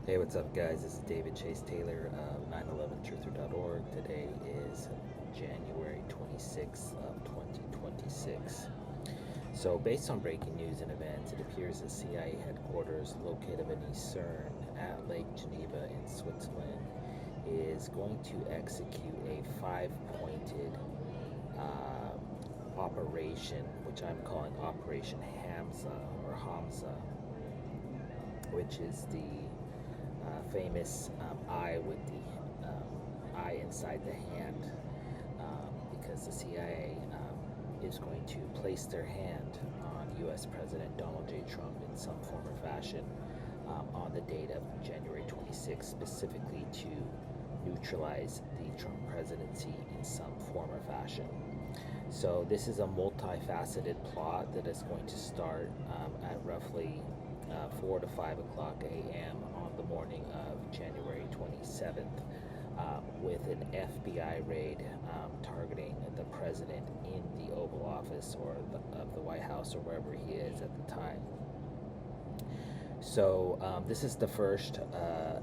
Hey, what's up, guys? This is David Chase Taylor of 911truther.org. Today is January 26th of 2026. So, based on breaking news and events, it appears that CIA headquarters located beneath CERN at Lake Geneva in Switzerland is going to execute a five-pointed operation, which I'm calling Operation Hamza, which is the famous eye with the eye inside the hand, because the CIA is going to place their hand on U.S. President Donald J. Trump in some form or fashion on the date of January 26, specifically to neutralize the Trump presidency in some form or fashion. So this is a multifaceted plot that is going to start at roughly 4 to 5 o'clock a.m. on the morning of January 27th, with an FBI raid targeting the president in the Oval Office of the White House or wherever he is at the time. So this is the first,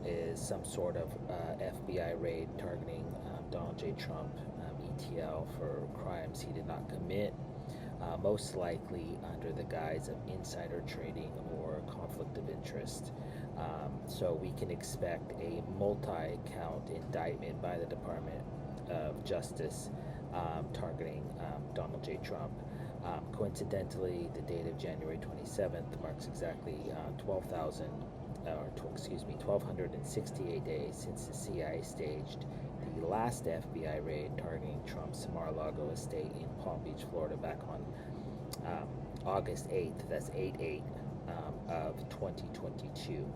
is some sort of FBI raid targeting Donald J. Trump, ETL, for crimes he did not commit, most likely under the guise of insider trading or conflict of interest. So we can expect a multi-count indictment by the Department of Justice targeting Donald J. Trump. Coincidentally, the date of January 27th marks exactly 1,268 days since the CIA staged the last FBI raid targeting Trump's Mar-a-Lago estate in Palm Beach, Florida, back on August 8th. That's 8/8 of 2022.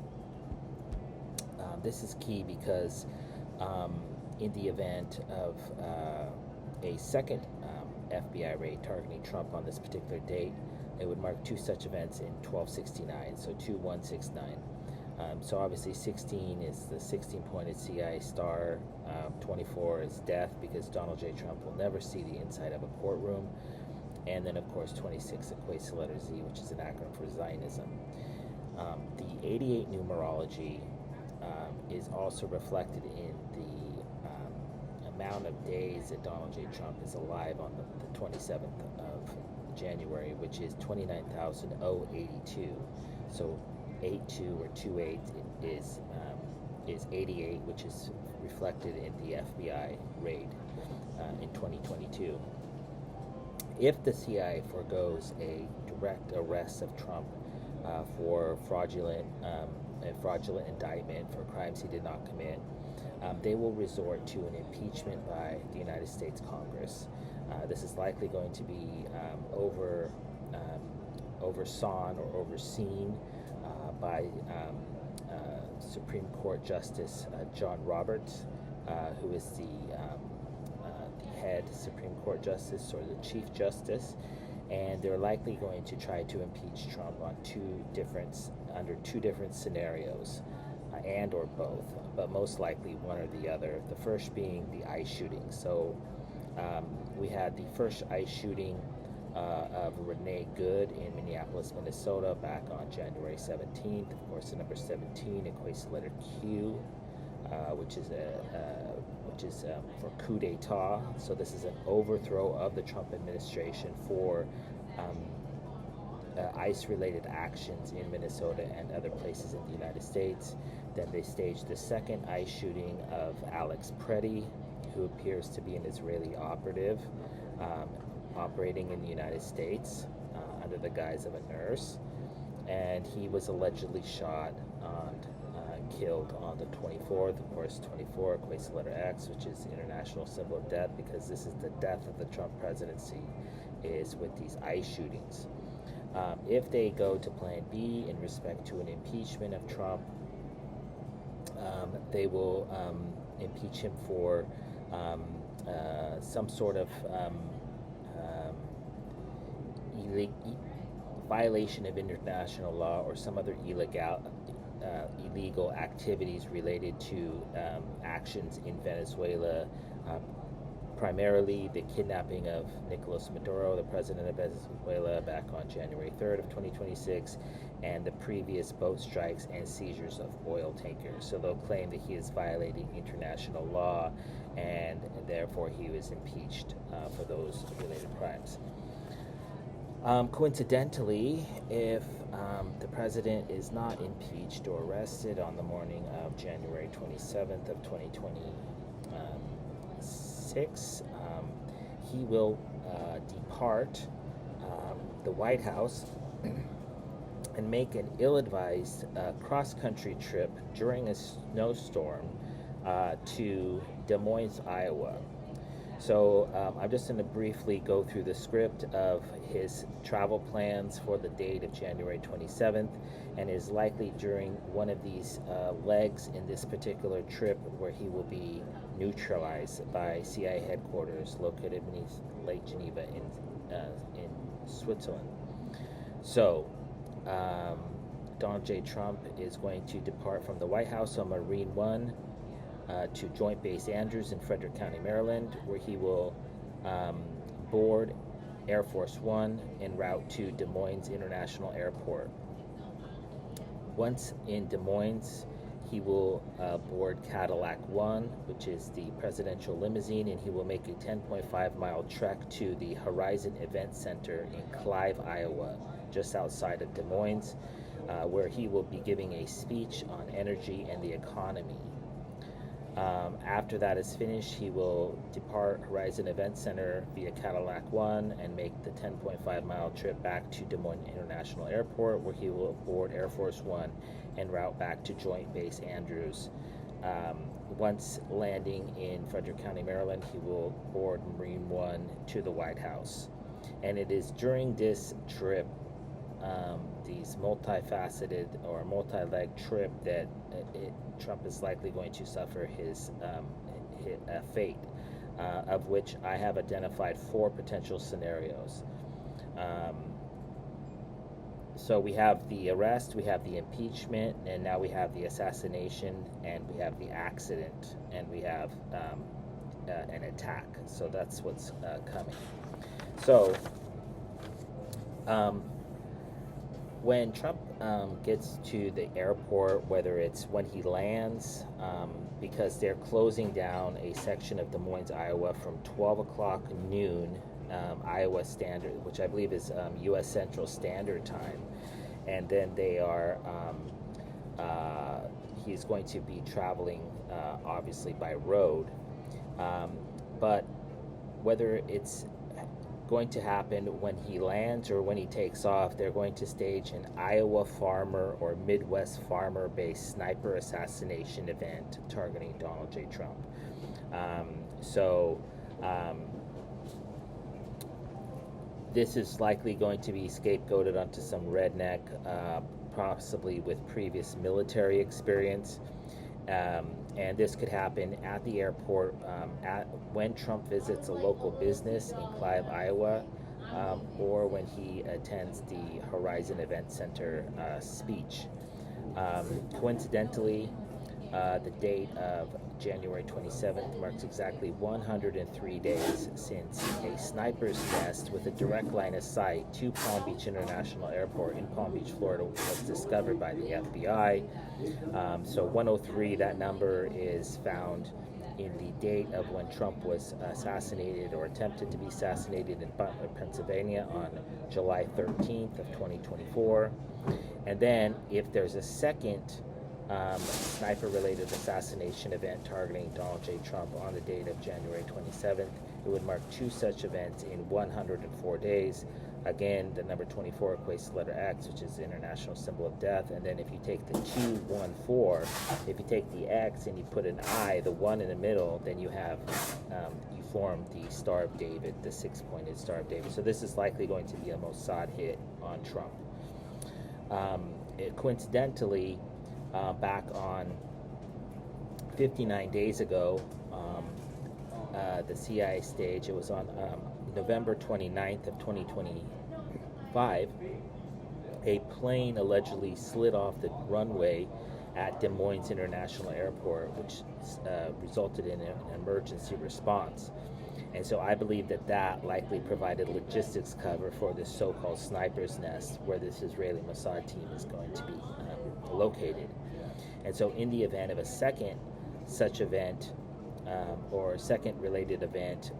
This is key because in the event of a second FBI raid targeting Trump on this particular date, it would mark two such events in 1269, so 2169. So obviously 16 is the 16-pointed CIA star, 24 is death because Donald J. Trump will never see the inside of a courtroom, and then of course 26 equates to letter Z, which is an acronym for Zionism. The 88 numerology is also reflected in the amount of days that Donald J. Trump is alive on the 27th of January, which is 29,082. So 82 or 28 is 88, which is reflected in the FBI raid in 2022. If the CIA forgoes a direct arrest of Trump for fraudulent indictment for crimes he did not commit, they will resort to an impeachment by the United States Congress. This is likely going to be oversawn or overseen by Supreme Court Justice John Roberts, who is the head Supreme Court Justice or the Chief Justice, and they're likely going to try to impeach Trump on under two different scenarios, and or both, but most likely one or the other. The first being the ICE shooting. So we had the first ICE shooting of Renee Good in Minneapolis, Minnesota, back on January 17th. Of course, the number 17 equates to the letter Q, which is for coup d'etat. So this is an overthrow of the Trump administration for ICE-related actions in Minnesota and other places in the United States. Then they staged the second ICE shooting of Alex Preddy, who appears to be an Israeli operative operating in the United States under the guise of a nurse, and he was allegedly shot and killed on the 24th. Of course, 24 equates to letter X, which is the international symbol of death, because this is the death of the Trump presidency, is with these ICE shootings. If they go to Plan B in respect to an impeachment of Trump, they will impeach him for some sort of violation of international law or some other illegal activities related to actions in Venezuela, primarily the kidnapping of Nicolas Maduro, the president of Venezuela, back on January 3rd of 2026, and the previous boat strikes and seizures of oil tankers. So they'll claim that he is violating international law, and therefore he was impeached for those related crimes. Coincidentally, if the president is not impeached or arrested on the morning of January 27th of 2026, he will depart the White House and make an ill-advised cross-country trip during a snowstorm to Des Moines, Iowa. So I'm just going to briefly go through the script of his travel plans for the date of January 27th, and is likely during one of these legs in this particular trip where he will be neutralized by CIA headquarters located beneath Lake Geneva in Switzerland. So Donald J. Trump is going to depart from the White House on Marine One to Joint Base Andrews in Frederick County, Maryland, where he will board Air Force One en route to Des Moines International Airport. Once in Des Moines, he will board Cadillac One, which is the presidential limousine, and he will make a 10.5-mile trek to the Horizon Event Center in Clive, Iowa, just outside of Des Moines, where he will be giving a speech on energy and the economy. After that is finished, he will depart Horizon Event Center via Cadillac One and make the 10.5-mile trip back to Des Moines International Airport, where he will board Air Force One en route back to Joint Base Andrews. Once landing in Frederick County, Maryland, he will board Marine One to the White House. And it is during this trip, these multifaceted or multi-leg trip, that Trump is likely going to suffer his fate, of which I have identified 4 potential scenarios. So we have the arrest, we have the impeachment, and now we have the assassination, and we have the accident, and we have an attack. So that's what's coming. So when Trump gets to the airport, whether it's when he lands, because they're closing down a section of Des Moines, Iowa from 12 o'clock noon Iowa Standard, which I believe is U.S. Central Standard Time, and then they are he's going to be traveling obviously by road, but whether it's going to happen when he lands or when he takes off, they're going to stage an Iowa farmer or Midwest farmer-based sniper assassination event targeting Donald J. Trump. This is likely going to be scapegoated onto some redneck, possibly with previous military experience. And this could happen at the airport when Trump visits a local business in Clive, Iowa, or when he attends the Horizon Event Center speech. Coincidentally, the date of January 27th marks exactly 103 days since a sniper's nest with a direct line of sight to Palm Beach International Airport in Palm Beach, Florida, was discovered by the FBI. So 103, that number is found in the date of when Trump was assassinated or attempted to be assassinated in Butler, Pennsylvania on July 13th of 2024. And then if there's a second sniper-related assassination event targeting Donald J. Trump on the date of January 27th, it would mark 2 such events in 104 days. Again, the number 24 equates to letter X, which is the international symbol of death. And then if you take the 214, if you take the X and you put an I, the 1 in the middle, then you have, you form the Star of David, the 6-pointed Star of David. So this is likely going to be a Mossad hit on Trump. Coincidentally, back on 59 days ago, the CIA stage, it was on November 29th of 2025, a plane allegedly slid off the runway at Des Moines International Airport, which resulted in an emergency response. And so I believe that that likely provided logistics cover for this so-called sniper's nest where this Israeli Mossad team is going to be located. And so in the event of a second such event or second related event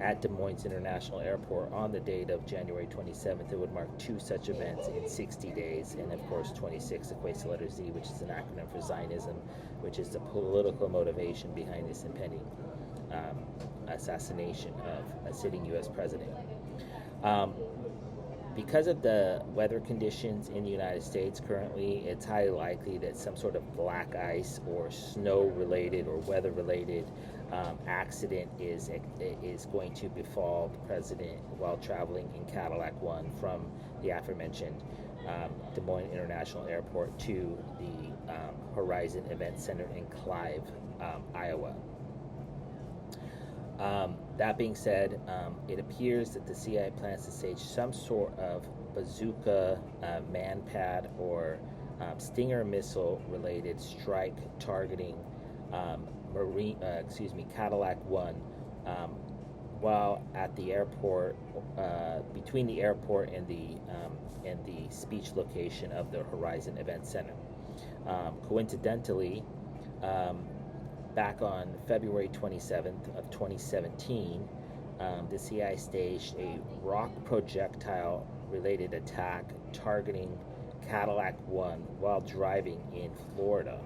at Des Moines International Airport on the date of January 27th, it would mark two such events in 60 days. And of course, 26 equates to letter Z, which is an acronym for Zionism, which is the political motivation behind this impending assassination of a sitting U.S. president. Because of the weather conditions in the United States currently, it's highly likely that some sort of black ice or snow-related or weather-related accident is going to befall the president while traveling in Cadillac One from the aforementioned Des Moines International Airport to the Horizon Event Center in Clive, Iowa. That being said, it appears that the CIA plans to stage some sort of bazooka, manpad, or Stinger missile-related strike targeting Cadillac One while at the airport, between the airport and the speech location of the Horizon Event Center. Coincidentally, back on February 27th of 2017, the CIA staged a rock projectile-related attack targeting Cadillac One while driving in Florida.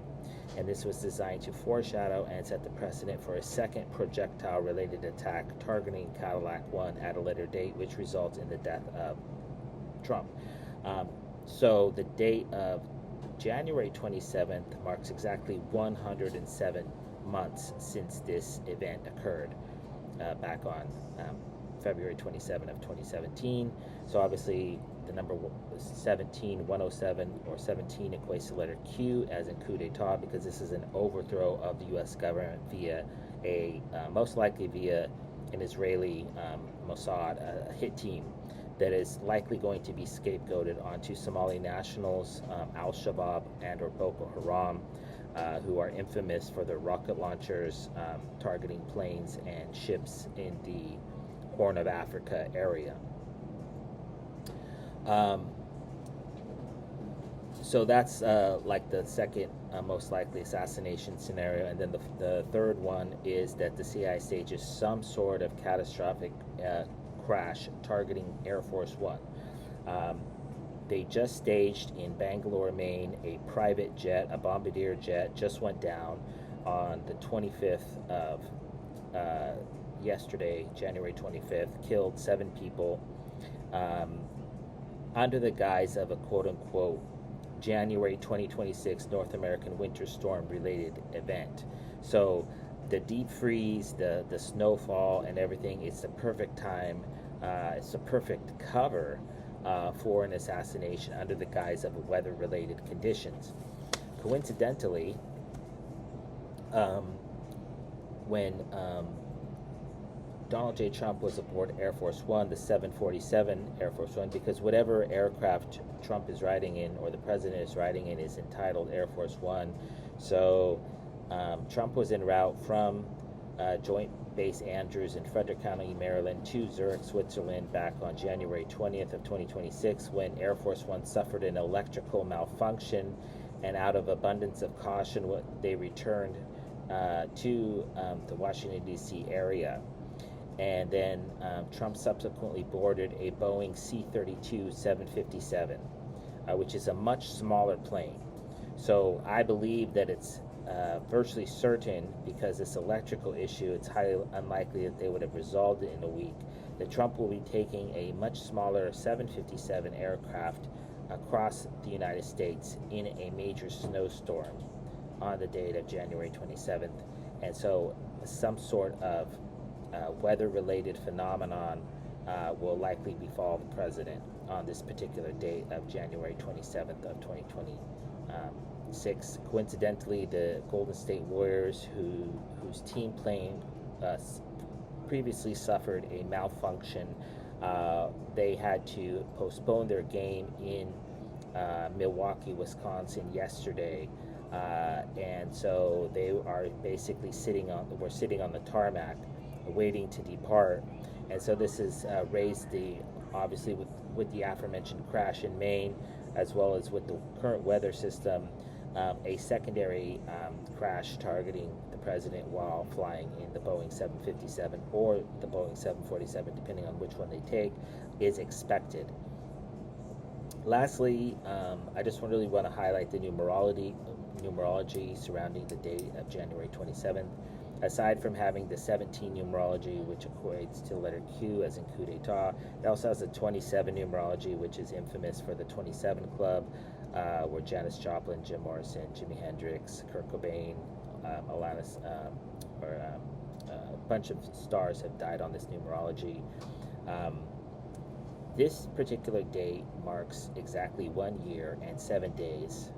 And this was designed to foreshadow and set the precedent for a second projectile-related attack targeting Cadillac One at a later date, which results in the death of Trump. So the date of January 27th marks exactly 107 months since this event occurred back on February 27 of 2017. So obviously the number 17, 107, or 17 equates to letter Q as in coup d'etat, because this is an overthrow of the U.S. government via most likely via an Israeli Mossad, a hit team that is likely going to be scapegoated onto Somali nationals, Al-Shabaab and or Boko Haram, who are infamous for their rocket launchers targeting planes and ships in the Horn of Africa area. So that's like the second most likely assassination scenario. And then the third one is that the CIA stages some sort of catastrophic crash targeting Air Force One. They just staged in Bangalore, Maine, a private jet, a bombardier jet, just went down on the 25th of yesterday, January 25th, killed 7 people under the guise of a quote-unquote January 2026 North American winter storm related event. So the deep freeze, the snowfall and everything, it's the perfect time, it's the perfect cover for an assassination under the guise of weather-related conditions. Coincidentally, when Donald J. Trump was aboard Air Force One, the 747 Air Force One, because whatever aircraft Trump is riding in or the president is riding in is entitled Air Force One. So Trump was en route from Joint Base Andrews in Frederick County, Maryland, to Zurich, Switzerland, back on January 20th of 2026, when Air Force One suffered an electrical malfunction, and out of abundance of caution, they returned to the Washington, D.C. area. And then Trump subsequently boarded a Boeing C-32 757, which is a much smaller plane. So I believe that it's virtually certain, because this electrical issue, it's highly unlikely that they would have resolved it in a week, that Trump will be taking a much smaller 757 aircraft across the United States in a major snowstorm on the date of January 27th. And so some sort of weather-related phenomenon will likely befall the president on this particular date of January 27th of 2026. Coincidentally, the Golden State Warriors, whose team plane previously suffered a malfunction, they had to postpone their game in Milwaukee, Wisconsin yesterday, and so they are basically sitting on the tarmac waiting to depart. And so this has raised the, obviously with the aforementioned crash in Maine, as well as with the current weather system, a secondary crash targeting the president while flying in the Boeing 757 or the Boeing 747, depending on which one they take, is expected. Lastly, I just really want to highlight the numerology surrounding the date of January 27th. Aside from having the 17 numerology, which equates to the letter Q as in coup d'etat, it also has the 27 numerology, which is infamous for the 27 Club, where Janis Joplin, Jim Morrison, Jimi Hendrix, Kurt Cobain, Alanis, a bunch of stars have died on this numerology. This particular date marks exactly 1 year and 7 days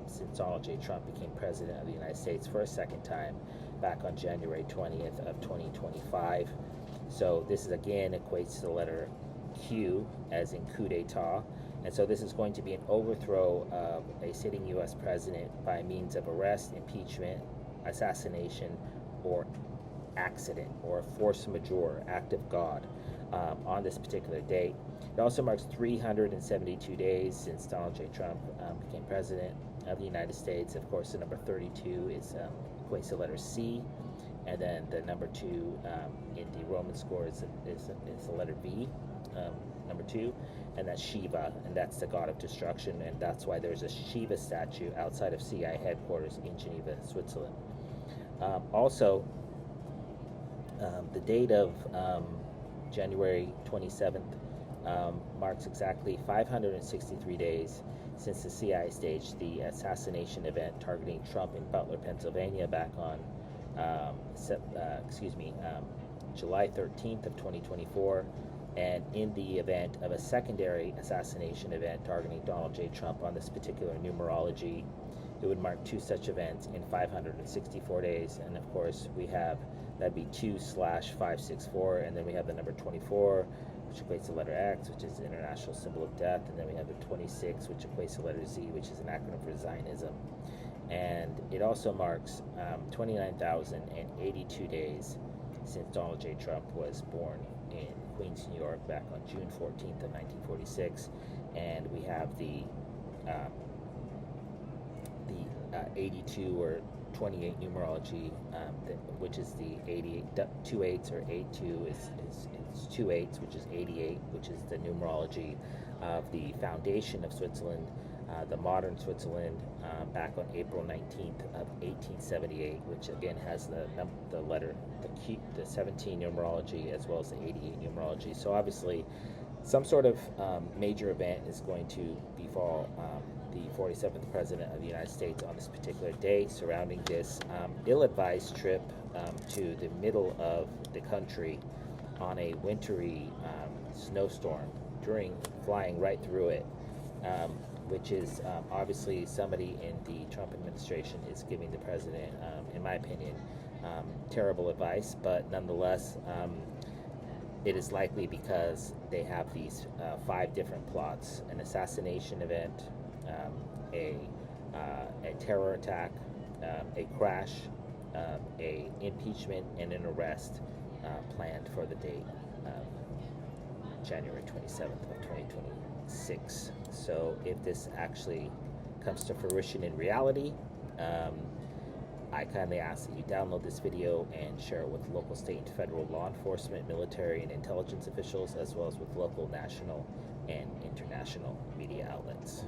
since Donald J. Trump became president of the United States for a second time, back on January 20th of 2025. So this is, again, equates to the letter Q as in coup d'etat. And so this is going to be an overthrow of a sitting U.S. president by means of arrest, impeachment, assassination, or accident, or force majeure, act of God, on this particular date. It also marks 372 days since Donald J. Trump became president of the United States. Of course, the number 32 is equates to the letter C, and then the number 2 in the Roman score is the letter V, number 2, and that's Shiva, and that's the god of destruction, and that's why there's a Shiva statue outside of CI headquarters in Geneva, Switzerland. Also, the date of January 27th marks exactly 563 days since the CIA staged the assassination event targeting Trump in Butler, Pennsylvania, back on July 13th of 2024. And in the event of a secondary assassination event targeting Donald J. Trump on this particular numerology, it would mark 2 such events in 564 days. And of course, we have, that'd be 2/564, and then we have the number 24, which equates to the letter X, which is the international symbol of death, and then we have the 26, which equates to the letter Z, which is an acronym for Zionism. And it also marks 29,082 days since Donald J. Trump was born in Queens, New York, back on June 14th of 1946, and we have the 82 or 28 numerology, which is the 88, 2 8s or 8-2 is 2 8s, which is 88, which is the numerology of the foundation of Switzerland, the modern Switzerland, back on April 19th of 1878, which again has the letter, the 17 numerology, as well as the 88 numerology. So obviously, some sort of major event is going to befall the 47th President of the United States on this particular day, surrounding this ill-advised trip to the middle of the country on a wintry snowstorm, during flying right through it, which is obviously somebody in the Trump administration is giving the president, in my opinion, terrible advice, but nonetheless, it is likely because they have these 5 different plots: an assassination event, a terror attack, a crash, a impeachment, and an arrest planned for the date of January 27th of 2026. So if this actually comes to fruition in reality, I kindly ask that you download this video and share it with local, state, and federal law enforcement, military, and intelligence officials, as well as with local, national, and international media outlets.